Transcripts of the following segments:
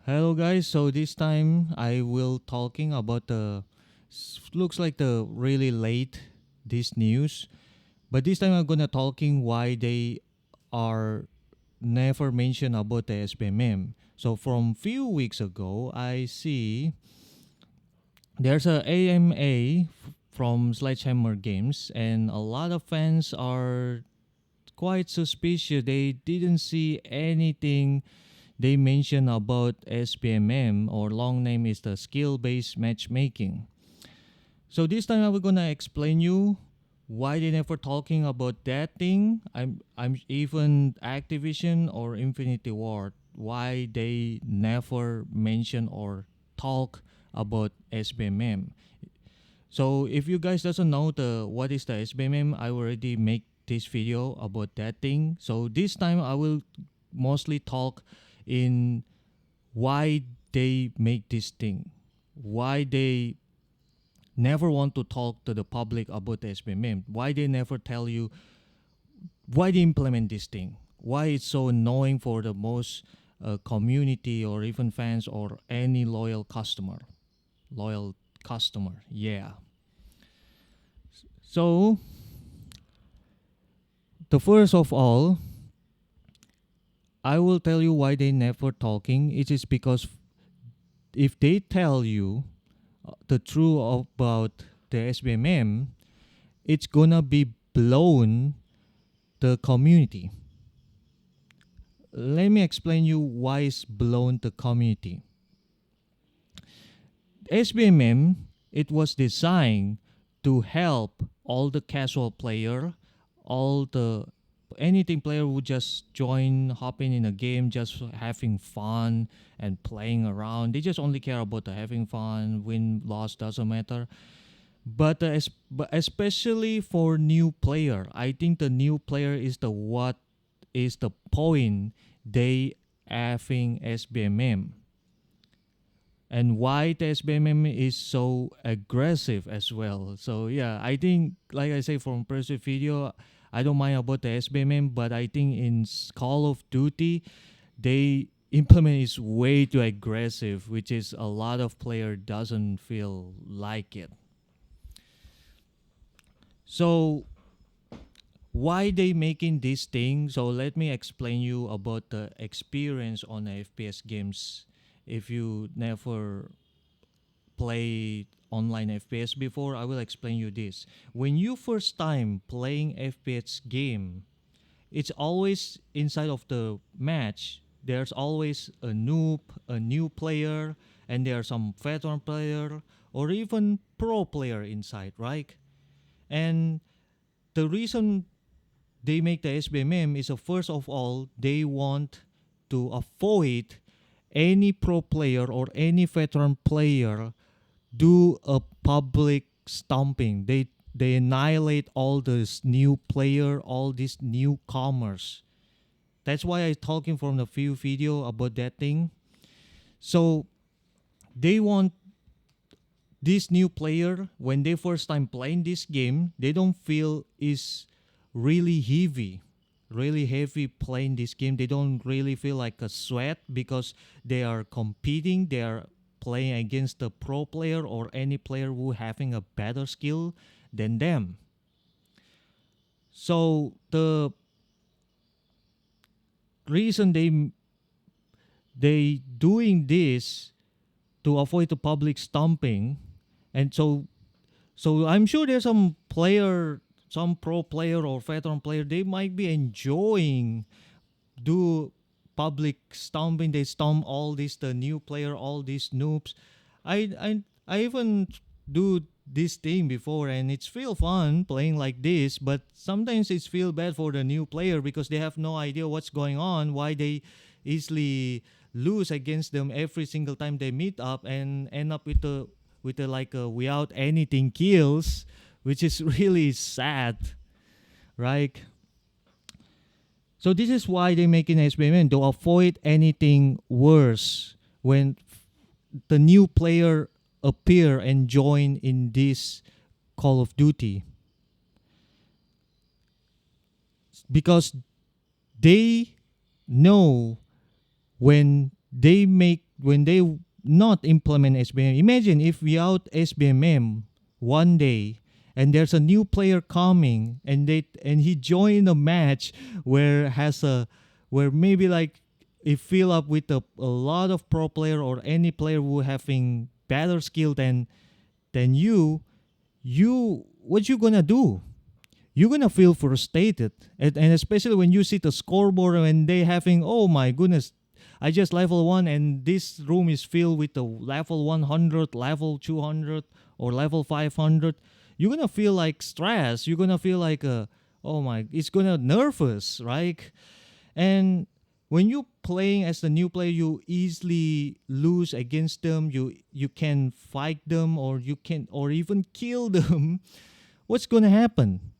Hello guys, so this time I will talking about looks like the really late this news, but this time I'm gonna talking why they are never mentioned about the SBMM. So from few weeks ago, I see there's a AMA from Sledgehammer Games, and a lot of fans are quite suspicious. They didn't see anything they mention about SBMM, or long name is the skill-based matchmaking. So this time I will gonna explain you why they never talking about that thing. I'm even Activision or Infinity Ward, why they never mention or talk about SBMM. So if you guys doesn't know the what is the SBMM, I already make this video about that thing. So this time I will mostly talk in why they make this thing, why they never want to talk to the public about the SBMM, why they never tell you why they implement this thing, why it's so annoying for the most community or even fans or any loyal customer. Yeah. So the first of all, I will tell you why they never talking. It is because if they tell you the truth about the SBMM, it's gonna be blown the community. Let me explain you why it's blown the community. SBMM, it was designed to help all the casual player, all the anything player who just join hopping in a game, just having fun and playing around. They just only care about the having fun, win loss doesn't matter. But especially for new player, I think the new player is the what is the point they having SBMM, and why the SBMM is so aggressive as well. So yeah, I think like I say from previous video, I don't mind about the SBMM, but I think in Call of Duty, they implement is way too aggressive, which is a lot of player doesn't feel like it. So why they making this thing? So let me explain you about the experience on FPS games. If you never play online FPS before, I will explain you this. When you first time playing FPS game, it's always inside of the match. There's always a noob, a new player, and there are some veteran player or even pro player inside, right? And the reason they make the SBMM is first of all they want to avoid any pro player or any veteran player do a public stomping. They annihilate all this new player, all these newcomers. That's why I talking from the few video about that thing. So they want this new player when they first time playing this game, they don't feel is really heavy playing this game. They don't really feel like a sweat because they are competing, they are playing against the pro player or any player who having a better skill than them. So the reason they doing this to avoid the public stomping, and so I'm sure there's some player, some pro player or veteran player, they might be enjoying do public stomping. They stomp all these the new player, all these noobs. I even do this thing before, and it's feel fun playing like this. But sometimes it's feel bad for the new player because they have no idea what's going on, why they easily lose against them every single time they meet up and end up with the like without anything kills, which is really sad, right? So this is why they make an experiment to avoid anything worse when the new player appear and join in this Call of Duty, because they know when they make when they not implement SBMM. Imagine if without SBMM one day and there's a new player coming and he joined a match where maybe like it fill up with a lot of pro player or any player who having better skill than you what you gonna do? You're gonna feel frustrated, and especially when you see the scoreboard and they having, oh my goodness, I just level 1 and this room is filled with the level 100, level 200, or level 500. You're gonna feel like stress. You're gonna feel like oh my, it's gonna nervous, right? And when you playing as the new player, you easily lose against them. You can fight them, or you can, or even kill them. What's gonna happen?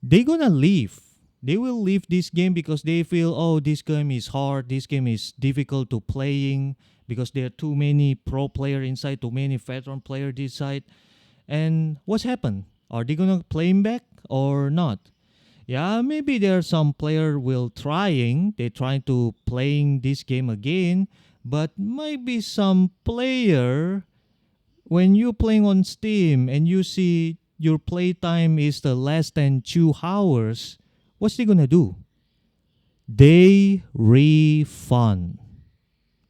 They're gonna leave. They will leave this game because they feel, oh, this game is hard, this game is difficult to playing because there are too many pro player inside, too many veteran player this side. And what's happened? Are they gonna play him back or not? Yeah, maybe there are some player will trying, they trying to playing this game again, but maybe some player, when you playing on Steam and you see your playtime is the less than 2 hours, what's they gonna do? They refund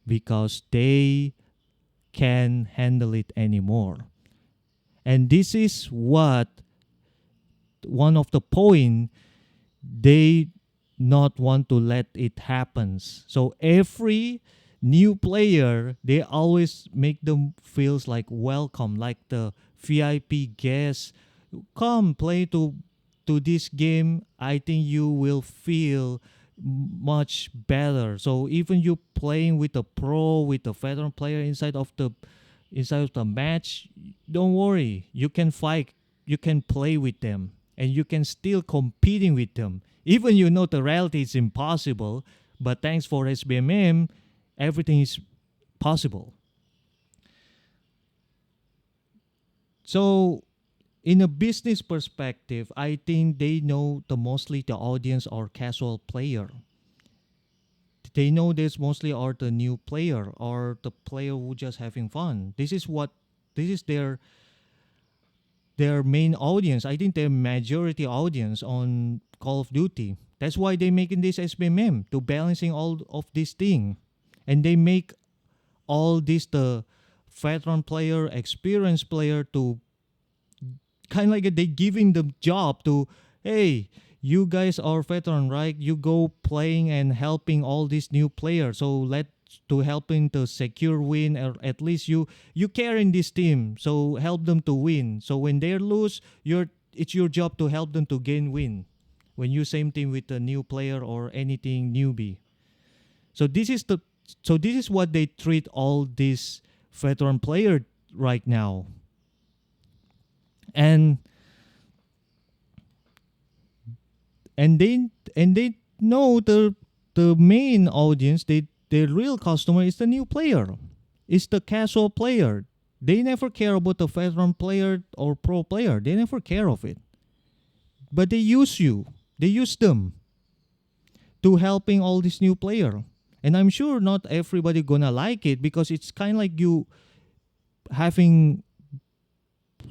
because they can't handle it anymore. And this is what one of the point they not want to let it happens. So every new player, they always make them feels like welcome, like the VIP guest. Come play to this game. I think you will feel much better. So even you playing with a pro, with a veteran player inside of the match, don't worry. You can fight. You can play with them, and you can still competing with them. Even you know the reality is impossible, but thanks for SBMM, everything is possible. So in a business perspective, I think they know the mostly the audience are casual player. They know this mostly are the new player or the player who just having fun. This is their main audience. I think their majority audience on Call of Duty. That's why they making this SBMM to balancing all of this thing, and they make all this the veteran player, experienced player to kind of like they giving the job to, hey, you guys are veteran, right? You go playing and helping all these new players. So let to helping to secure win, or at least you carrying this team. So help them to win. So when they lose, it's your job to help them to gain win. When you same team with a new player or anything newbie. So this is what they treat all these veteran player right now. And they know the main audience, their real customer is the new player. It's the casual player. They never care about the veteran player or pro player. They never care of it. But they use you. They use them to helping all this new player. And I'm sure not everybody gonna like it because it's kind of like you having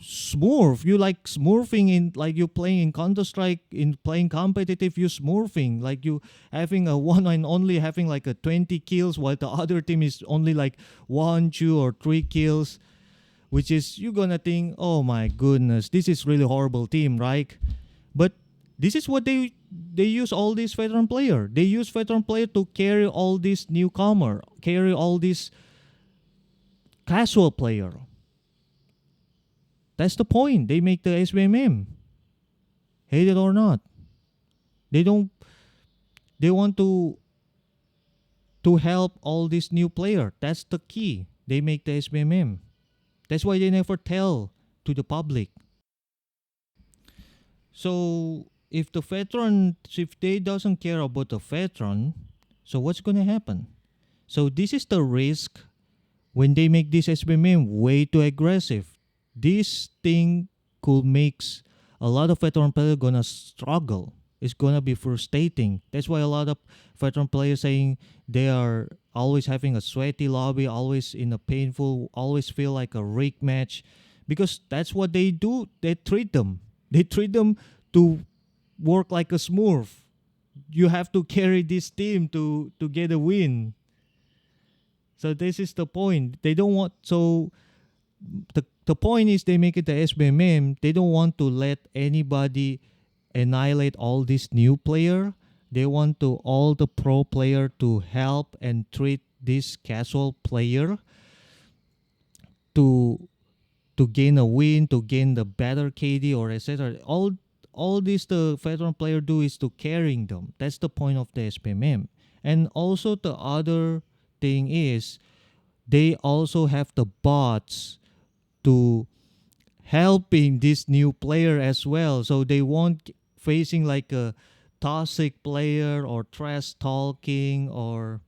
smurf. You like smurfing in, like you playing in Counter-Strike, in playing competitive, you smurfing. Like you having a one and only having like a 20 kills while the other team is only like 1, 2, or 3 kills. Which is, you're gonna think, oh my goodness, this is really horrible team, right? But this is what they use all these veteran player. They use veteran player to carry all this newcomer, carry all this casual player. That's the point. They make the SBMM. Hate it or not. They want to help all this new player. That's the key. They make the SBMM. That's why they never tell to the public. So if they doesn't care about the veteran, so what's gonna happen? So this is the risk when they make this SBMM way too aggressive. This thing could makes a lot of veteran players gonna struggle. It's gonna be frustrating. That's why a lot of veteran players saying they are always having a sweaty lobby, always in a painful, always feel like a rig match, because that's what they do. They treat them to work like a smurf. You have to carry this team to get a win. So this is the point. They don't want so the point is they make it the SBMM. They don't want to let anybody annihilate all this new player. They want to all the pro player to help and treat this casual player to gain a win, to gain the better KD or etc. All this the veteran player do is to carrying them. That's the point of the SPMM. And also the other thing is they also have the bots to helping this new player as well. So they won't facing like a toxic player or trash talking or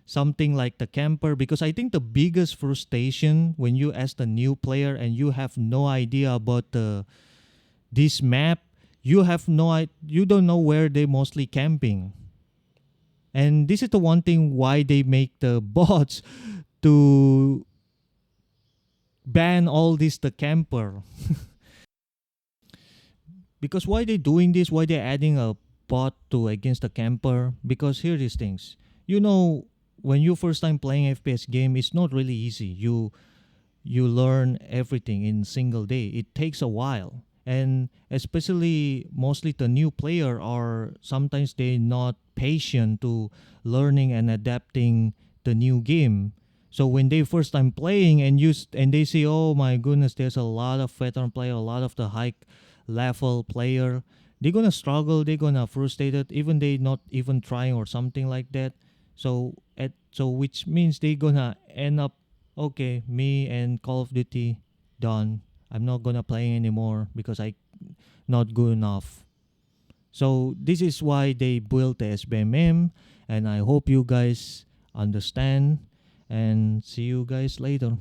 something like the camper, because I think the biggest frustration when you as the new player and you have no idea about the this map, you don't know where they mostly camping. And this is the one thing why they make the bots to ban all this the camper. Because why they doing this? Why they adding a bot to against the camper? Because here these things. You know, when you first time playing FPS game, it's not really easy. You learn everything in single day. It takes a while. And especially mostly the new player are sometimes they not patient to learning and adapting the new game. So when they first time playing and they see, oh my goodness, there's a lot of veteran player, a lot of the high level player, they're gonna struggle, they're gonna frustrated, even they not even trying or something like that. So which means they gonna end up, okay, me and Call of Duty done. I'm not gonna play anymore because I not good enough. So this is why they built the SBMM, and I hope you guys understand, and see you guys later.